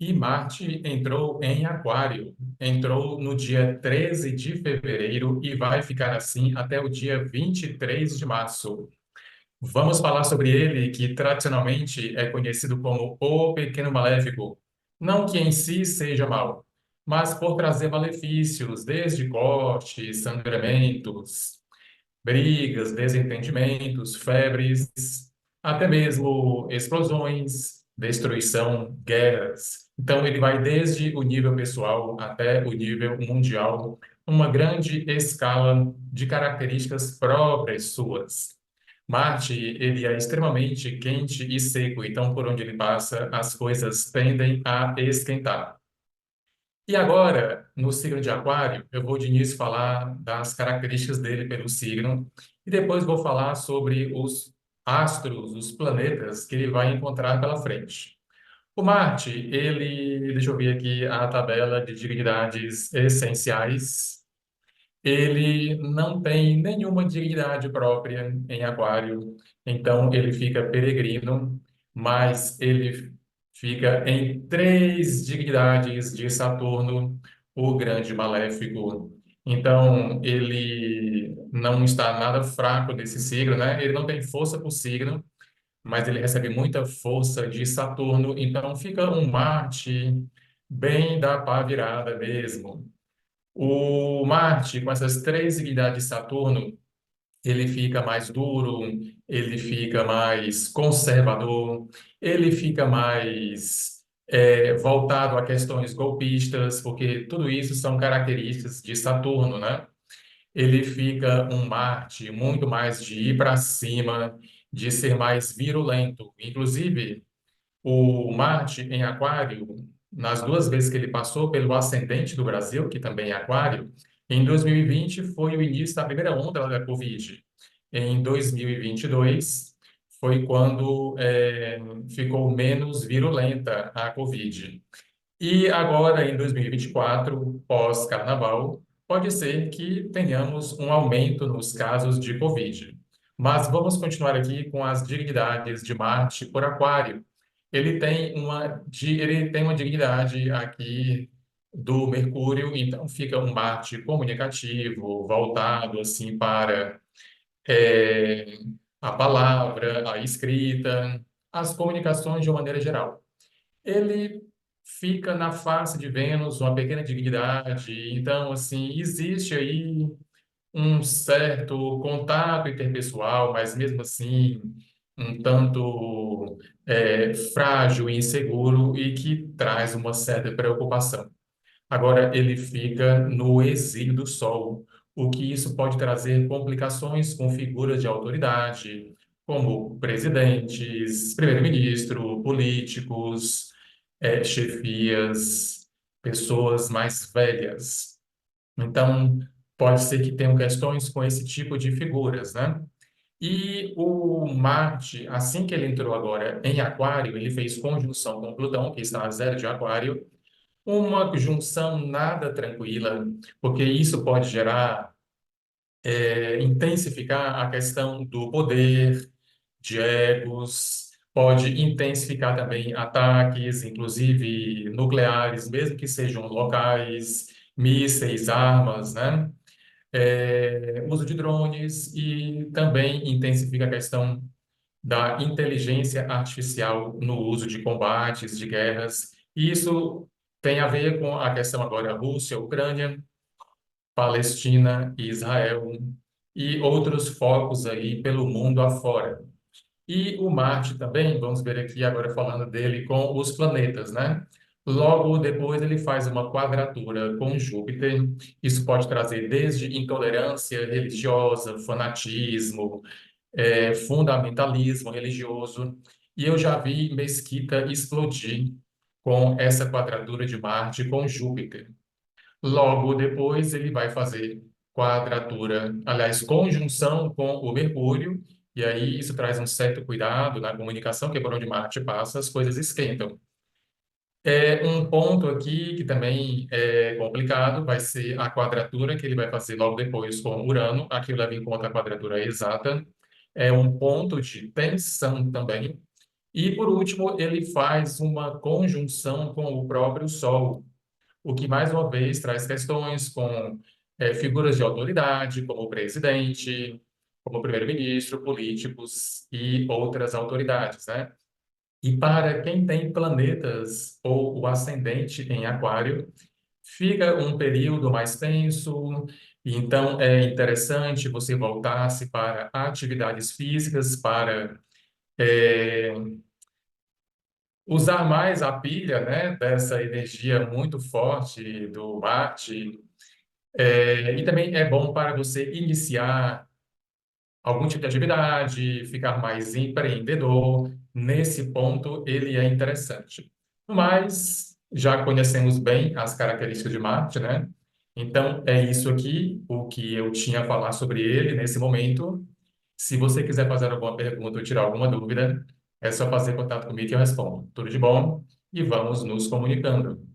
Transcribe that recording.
E Marte entrou em Aquário, entrou no dia 13 de fevereiro e vai ficar assim até o dia 23 de março. Vamos falar sobre ele, que tradicionalmente é conhecido como o Pequeno Maléfico. Não que em si seja mau, mas por trazer malefícios, desde cortes, sangramentos, brigas, desentendimentos, febres, até mesmo explosões, destruição, guerras. Então, ele vai desde o nível pessoal até o nível mundial, uma grande escala de características próprias suas. Marte, ele é extremamente quente e seco, então por onde ele passa, as coisas tendem a esquentar. E agora, no signo de Aquário, eu vou de início falar das características dele pelo signo, e depois vou falar sobre os astros, os planetas que ele vai encontrar pela frente. O Marte, ele, deixa eu ver aqui a tabela de dignidades essenciais. Ele não tem nenhuma dignidade própria em Aquário, então ele fica peregrino, mas ele fica em três dignidades de Saturno, o grande maléfico. Então ele não está nada fraco nesse signo, né? Ele não tem força por signo, mas ele recebe muita força de Saturno, então fica um Marte bem da pá virada mesmo. O Marte, com essas três dignidades de Saturno, ele fica mais duro, ele fica mais conservador, ele fica mais voltado a questões golpistas, porque tudo isso são características de Saturno, né? Ele fica um Marte muito mais de ir para cima, de ser mais virulento. Inclusive, o Marte em Aquário, nas duas vezes que ele passou pelo ascendente do Brasil, que também é Aquário, em 2020 foi o início da primeira onda da Covid. Em 2022 foi quando ficou menos virulenta a Covid. E agora, em 2024, pós-carnaval, pode ser que tenhamos um aumento nos casos de Covid. Mas vamos continuar aqui com as dignidades de Marte por Aquário. Ele tem uma dignidade aqui do Mercúrio, então fica um Marte comunicativo, voltado assim para é, a palavra, a escrita, as comunicações de uma maneira geral. Ele fica na face de Vênus, uma pequena dignidade, então, assim, existe aí um certo contato interpessoal, mas mesmo assim, um tanto frágil e inseguro e que traz uma certa preocupação. Agora, ele fica no exílio do Sol, o que isso pode trazer complicações com figuras de autoridade, como presidentes, primeiro-ministro, políticos, chefias, pessoas mais velhas. Então, pode ser que tenham questões com esse tipo de figuras, né? E o Marte, assim que ele entrou agora em Aquário, ele fez conjunção com Plutão, que está a zero de Aquário, uma junção nada tranquila, porque isso pode gerar, intensificar a questão do poder, de egos, pode intensificar também ataques, inclusive nucleares, mesmo que sejam locais, mísseis, armas, né? Uso de drones e também intensifica a questão da inteligência artificial no uso de combates, de guerras. E isso tem a ver com a questão agora Rússia, Ucrânia, Palestina e Israel e outros focos aí pelo mundo afora. E o Marte também, vamos ver aqui agora falando dele com os planetas, né? Logo depois ele faz uma quadratura com Júpiter. Isso pode trazer desde intolerância religiosa, fanatismo, fundamentalismo religioso. E eu já vi mesquita explodir com essa quadratura de Marte com Júpiter. Logo depois, ele vai fazer quadratura, aliás, conjunção com o Mercúrio, e aí isso traz um certo cuidado na comunicação, que é por onde Marte passa, as coisas esquentam. Um ponto aqui que também é complicado vai ser a quadratura que ele vai fazer logo depois com Urano, aqui leva em conta a quadratura exata. É um ponto de tensão também, E, por último, ele faz uma conjunção com o próprio Sol, o que, mais uma vez, traz questões com figuras de autoridade, como o presidente, como o primeiro-ministro, políticos e outras autoridades, né? E para quem tem planetas ou o ascendente em Aquário, fica um período mais tenso, e então é interessante você voltar-se para atividades físicas, para é, usar mais a pilha, né, dessa energia muito forte do Marte. E também é bom para você iniciar algum tipo de atividade, ficar mais empreendedor. Nesse ponto, ele é interessante. Mas já conhecemos bem as características de Marte, né? Então, é isso aqui, o que eu tinha a falar sobre ele nesse momento. Se você quiser fazer alguma pergunta ou tirar alguma dúvida, é só fazer contato comigo que eu respondo. Tudo de bom e vamos nos comunicando.